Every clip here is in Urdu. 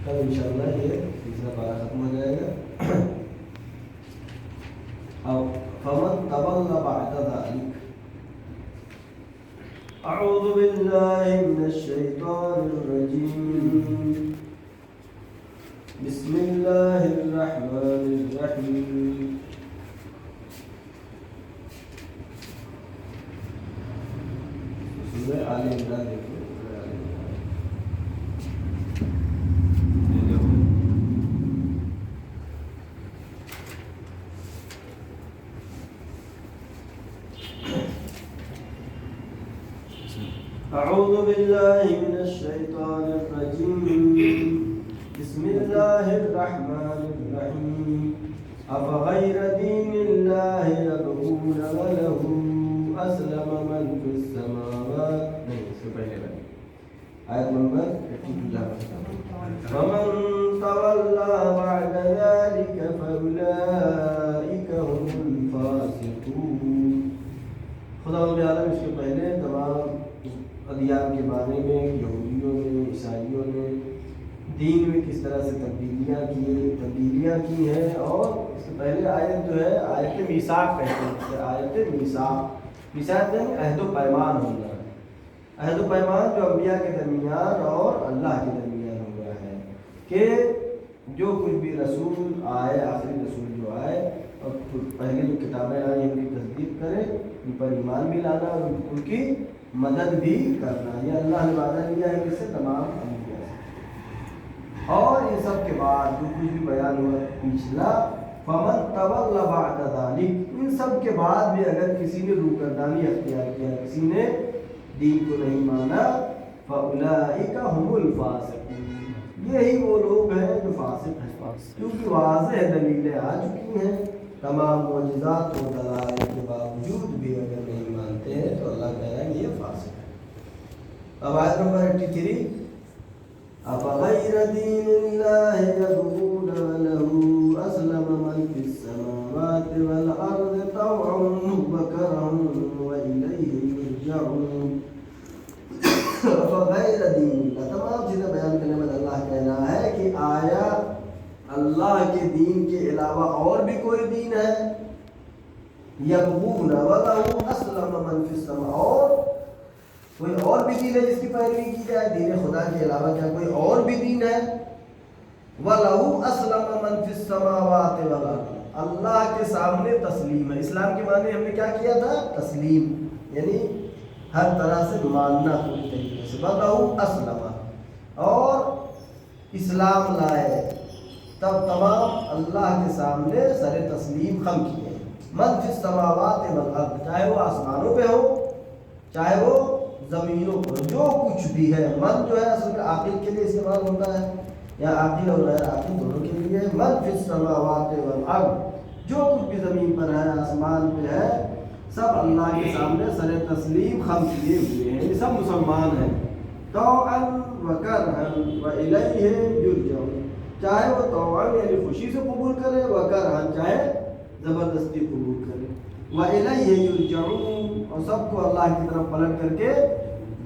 کل انشاءاللہ یہ تیسرا پارہ ختم ہو جائے گا. اب فمن تولى بعد ذلك. اعوذ باللہ من الشیطان الرجیم. بسم اللہ الرحمن الرحیم. سورہ آل عمران دیکھو. اعوذ باللہ من الشیطان الرجیم. بسم اللہ الرحمن الرحیم. افغیر دین اللہ یبغون وله اسلم من فی السماوات. نہیں، اس سے پہلے بات آیت نمبر 52. ومن تولى بعد ذلك فأولئك هم الفاسقون. خدا رب العالمین اس کے پہلے تمام ادیان کے بارے میں یہودیوں نے، عیسائیوں نے دین میں کس طرح سے تبدیلیاں کی ہیں. اور اس سے پہلے آیت جو ہے آیت میثاق کہتے ہیں. آیت میثاق یعنی عہد و پیمان ہونا. عہد و پیمان جو انبیاء کے درمیان اور اللہ کے درمیان ہوا ہے کہ جو کچھ بھی رسول آئے، آخری رسول جو آئے اور پہلے جو کتابیں آئی ان کی تصدیق کرے، ان پر ایمان بھی لانا اور ان کی مدد بھی کرنا. یہ اللہ نے وعدہ لیا ہے کہ سے تمام انبیاء سے. اور ان سب کے بعد جو کچھ بھی بیان ہوا پچھلا، فمن تولى بعد ذلك، ان سب کے بعد بھی اگر کسی نے روگردانی اختیار کیا، کسی نے دین کو نہیں مانا، فاولئک هم الفاسقون، یہی وہ لوگ ہیں جو فاسق ہیں. کیونکہ واضح دلیلیں آ چکی ہیں. تمام معجزات و دلائل کے باوجود بھی اگر نہیں مانتے ہیں تو اللہ کہہ رہا ہے یہ فاسق ہے. اب آیت نمبر 83. افغیر دین اللہ یبغون وله اسلم من فی السماوات والارض طوعا وکرها والیہ یرجعون. افغیر دین اللہ، تمام چیزیں بیان کرنے میں اللہ کہہ رہا ہے کہ آیا اللہ کے دین کے علاوہ اور بھی کوئی دین ہے؟ یبغون وله اسلم من فی السماء، اور کوئی اور بھی دین ہے جس کی پیروی کی جائے؟ دین خدا کے علاوہ کیا کوئی اور بھی دین ہے؟ وَلَهُ أَسْلَمَ مَنْ فِي السَّمَاوَاتِ وَالْأَرْضِ، اللہ کے سامنے تسلیم ہے. اسلام کے معنی ہم نے کیا کیا تھا؟ تسلیم، یعنی ہر طرح سے ماننا پوری طریقے سے. وَلَهُ أَسْلَمَ، اور اسلام لائے تب تمام اللہ کے سامنے سر تسلیم خم کیے. من فی السماوات والارض، چاہے وہ آسمانوں پہ ہو چاہے وہ زمینوں پر، جو کچھ بھی ہے. من جو ہے اصل میں عاقل کے لیے استعمال ہوتا ہے، یا عاقل اور غیر عاقل دونوں کے لیے. من فی السماوات والارض، جو کچھ بھی زمین پر ہے، آسمان پہ ہے، سب اللہ کے سامنے سر تسلیم خم کیے ہوئے ہیں. یہ سب مسلمان ہیں. طوعا وکرہا والیہ یرجعون، چاہے وہ طوعاً یعنی خوشی سے قبول کرے، وکرہا چاہے زبردستی قبول کرے. وَإِلَيْهِ يُرْجَعُونَ، اور سب کو اللہ کی طرف پلٹ کر کے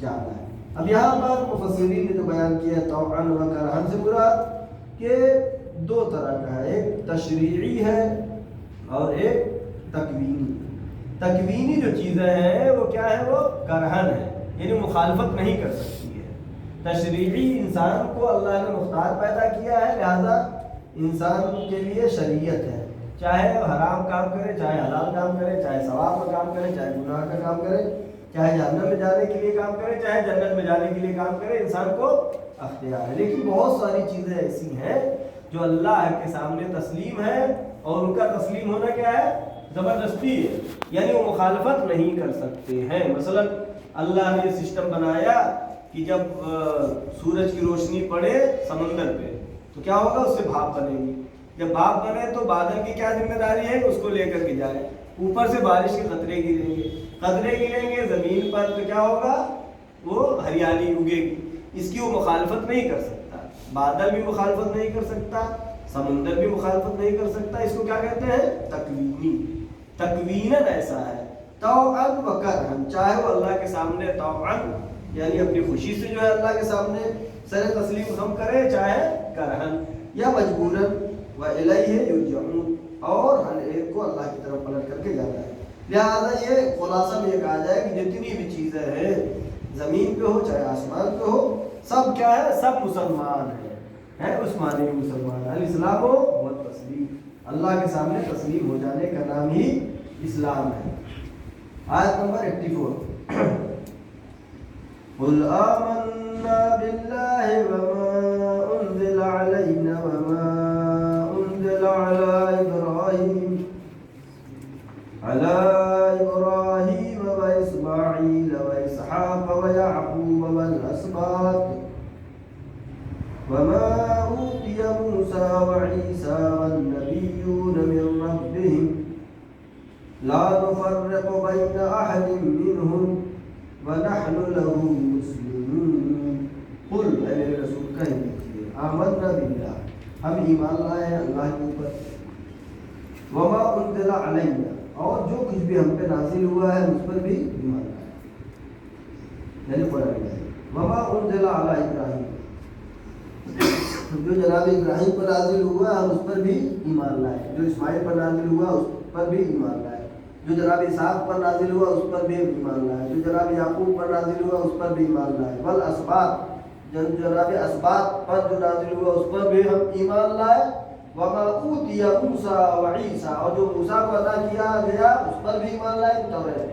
جانا ہے. اب یہاں پر مفسرین نے جو بیان کیا ہے طوعاً وکرہا سے مراد کہ دو طرح کا ہے، ایک تشریعی ہے اور ایک تکوینی. تکوینی جو چیزیں ہیں وہ کیا ہے؟ وہ کرہن ہے، یعنی مخالفت نہیں کر سکتی ہے. تشریعی انسان کو اللہ نے مختار پیدا کیا ہے، لہذا انسان کے لیے شریعت ہے. چاہے حرام کام کرے، چاہے حلال کام کرے، چاہے ثواب کا کام کرے، چاہے گناہ کا کام کرے، چاہے جہنم میں جانے کے لیے کام کرے، چاہے جنت میں جانے کے لیے کام کرے، انسان کو اختیار ہے. لیکن بہت ساری چیزیں ایسی ہیں جو اللہ کے سامنے تسلیم ہے، اور ان کا تسلیم ہونا کیا ہے؟ زبردستی ہے، یعنی وہ مخالفت نہیں کر سکتے ہیں. مثلا اللہ نے یہ سسٹم بنایا کہ جب سورج کی روشنی پڑے سمندر پہ تو کیا ہوگا؟ اس سے بھاپ بنے گی. جب بھاپ بنے تو بادل کی کیا ذمہ داری ہے؟ اس کو لے کر کے جائے. اوپر سے بارش کے قطرے گریں گے، قطرے گریں گے زمین پر تو کیا ہوگا؟ وہ ہریالی اگے گی. اس کی وہ مخالفت نہیں کر سکتا. بادل بھی مخالفت نہیں کر سکتا، سمندر بھی مخالفت نہیں کر سکتا. اس کو کیا کہتے ہیں؟ تکوینی. تکویناً ایسا ہے. طوعاً وکرہا، چاہے وہ اللہ کے سامنے طوعاً یعنی اپنی خوشی سے جو ہے اللہ کے سامنے سر تسلیم خم کرے، چاہے کرہن یا مجبوراً وَإِلَيْهِ يُرْجَعُونَ، اور ہر ایک کو اللہ کی طرف پلٹ کر کے جانا ہے۔ لہذا یہ خلاصہ میں یہ کہا جائے کہ جتنی بھی چیزیں ہیں زمین پہ ہو چاہے آسمان پہ ہو، سب کیا ہے؟ سب مسلمان ہیں، اس معنی میں مسلمان ہے۔ الاسلام ہو بہت تسلیم، اللہ کے سامنے تسلیم ہو جانے کا نام ہی اسلام ہے۔ آیت نمبر 84، قُلْ آمَنَّا بِاللَّهِ وَمَا أُنزِلَ عَلَيْنَا وَمَا أُنزِلَ عَلَى إِبْرَاهِيمَ وَإِسْمَاعِيلَ وَإِسْحَاقَ وَيَعْقُوبَ وَالْأَسْبَاطِ وَمَا أُوتِيَ مُوسَى وَعِيسَى وَالنَّبِيُّونَ مِن رَّبِّهِمْ لَا نُفَرِّقُ بَيْنَ أَحَدٍ مِّنْهُمْ وَنَحْنُ لَهُ مُسْلِمُونَ۔ قُلْ، اے میرے رسول کہہ دیجیے، آمنا باللہ، ہم ایمان لائے ہیں اللہ کے اوپر، وما انزل علینا، اور جو کچھ بھی ہم پہ نازل ہوا ہے اس پر بھی ایمان لائے، یعنی قرآن ہے۔ وما انزل علی ابراہیم، جو جناب ابراہیم پر نازل ہوا ہم اس پر بھی ایمان لائے، جو اسماعیل پر نازل ہوا اس پر بھی ایمان لائے، جو جناب اسحاق پر نازل ہوا اس پر بھی ایمان لائے، جو جناب یعقوب پر نازل ہوا اس پر بھی ایمان لائے، والاسباط، جناب اسباط پر جو نازل ہوا اس پر بھی ہم ایمان لائے، وما اوتی موسیٰ وعیسیٰ، اور جو موسیٰ کو عطا کیا گیا اس پر بھی ایمان لائے توریت،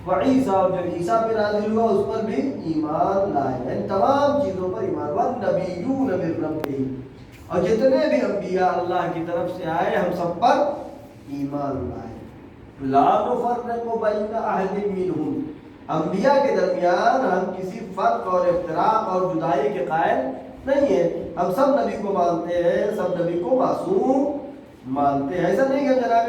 وعیسیٰ، اور جو عیسیٰ پہ نازل ہوا اس پر بھی ایمان لائے، یعنی تمام چیزوں پر ایمان، والنبیون من ربہم، اور جتنے بھی انبیاء اللہ کی طرف سے آئے ہم سب پر ایمان لائے، لا نفرق بین احد منہم، انبیاء کے درمیان ہم کسی فرق اور افتراق اور جدائی کے قائل نہیں ہے، ہم سب نبی کو مانتے ہیں، سب نبی کو معصوم مانتے ہیں، ایسا نہیں کہ جناب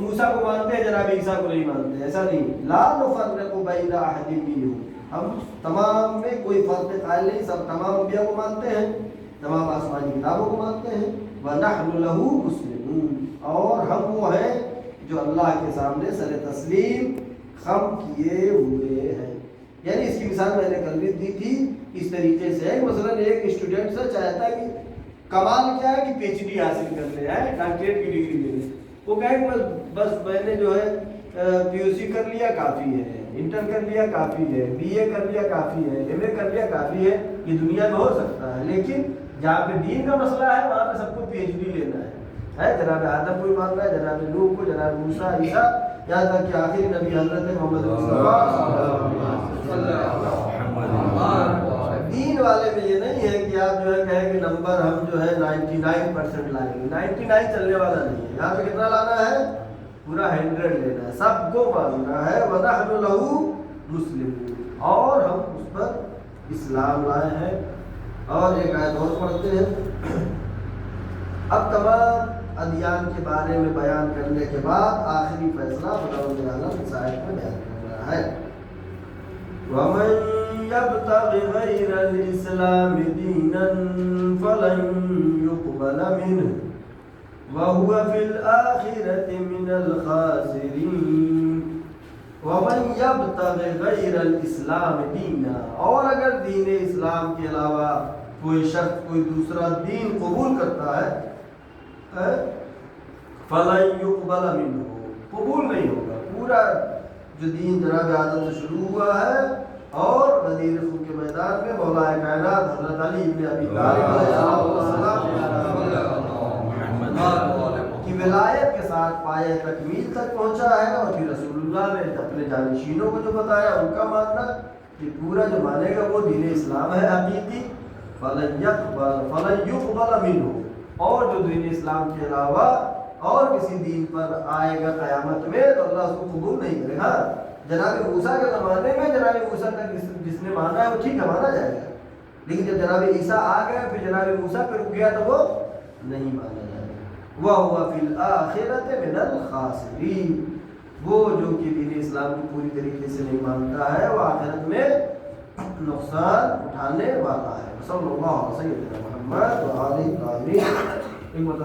موسیٰ کو مانتے ہیں جناب عیسیٰ کو نہیں مانتے، ایسا نہیں، لا نفرق بین احد منہم، ہم تمام میں کوئی فرق قائل نہیں، سب تمام انبیاء کو مانتے ہیں، تمام آسمانی کتابوں کو مانتے ہیں، وَنَحْنُ لَهُ مُسْلِمُونَ، اور ہم وہ ہیں جو اللہ کے سامنے سر تسلیم خم کیے ہوئے ہیں۔ یعنی اس کی مثال میں نے کل بھی دی تھی، اس طریقے سے ہے کہ مثلا ایک اسٹوڈنٹ سے چاہتا ہے کہ کمال کیا ہے کہ پی ایچ ڈی حاصل کر لے، ڈاکٹریٹ کی ڈگری لے لے، وہ کہے کہ بس میں نے جو ہے پی یو سی کر لیا کافی ہے، انٹر کر لیا کافی ہے، بی اے کر لیا کافی ہے، ایم اے کر لیا کافی ہے، یہ دنیا میں ہو سکتا ہے، لیکن جہاں پہ دین کا مسئلہ ہے وہاں پہ سب کو پی ایچ ڈی لینا ہے، جناب آدم کو ماننا ہے، جناب نوح کو، جناب موسیٰ، عیسیٰ، یہاں تک کہ آخری نبی حضرت محمد مصطفیٰ دین والے میں یہ نہیں ہے کہ آپ جو ہے کہیں کہ نمبر ہم جو ہے 99% لائیں گے، 99 چلنے والا نہیں ہے، یہاں پہ کتنا لانا ہے؟ پورا 100 لینا ہے، سب کو ماننا ہے، وَنَحْنُ لَهُ مُسْلِمُونَ، اور ہم اس پر اسلام لائے ہیں۔ اور ایک آیت اور پڑھتے ہیں۔ اب تمام ادیان کے بارے میں بیان کرنے کے بعد آخری فیصلہ خداوند عالم اس آیت میں بیان کر رہا ہے، وَمَن يَبْتَغِ غَيْرَ الْإِسْلَامِ دِينًا فَلَن يُقْبَلَ مِنْهُ وَهُوَ فِي الْآخِرَةِ مِنَ الْخَاسِرِينَ۔ وَمَن يَبْتَغِ غَيْرَ الْإِسْلَامِ دِينًا، اور اگر دین اسلام کے علاوہ کوئی شخص کوئی دوسرا دین قبول کرتا ہے، فَلَن يُقْبَلَ مِنْهُ، قبول نہیں ہوگا، پورا جو دین جناب آدم سے شروع ہوا ہے، اور غدیر خون کے میدان میں مولا کائنات حضرت علی ابن ابی طالب علیہ السلام کی ولایت کے ساتھ پائے تکمیل تک پہنچا ہے، اور پھر رسول اللہ نے اپنے جانشینوں کو جو بتایا ان کا ماننا کہ پورا جو مانے گا وہ دین اسلام ہے حقیقی، فَلَن يُقْبَلَ مِنْهُ، اور جو دین اسلام کے علاوہ اور کسی دین پر آئے گا قیامت میں تو اللہ اس کو قبول نہیں کرے گا۔ جناب موسیٰ کے زمانے میں جناب موسیٰ تک جس نے مانا ہے وہ ٹھیک ہے، مانا جائے گا، لیکن جب جناب عیسیٰ آ گئے پھر جناب موسیٰ پہ رک گیا تو وہ نہیں مانا جائے گا۔ وَهُوَ فِي الْآخِرَةِ مِنَ الْخَاسِرِينَ، وہ جو کہ دین اسلام کو پوری طریقے سے نہیں مانتا ہے وہ آخرت میں نقصان اٹھانے والا ہے۔ صلی اللہ علیہ وسلم محمد و آلہ الطاہرین۔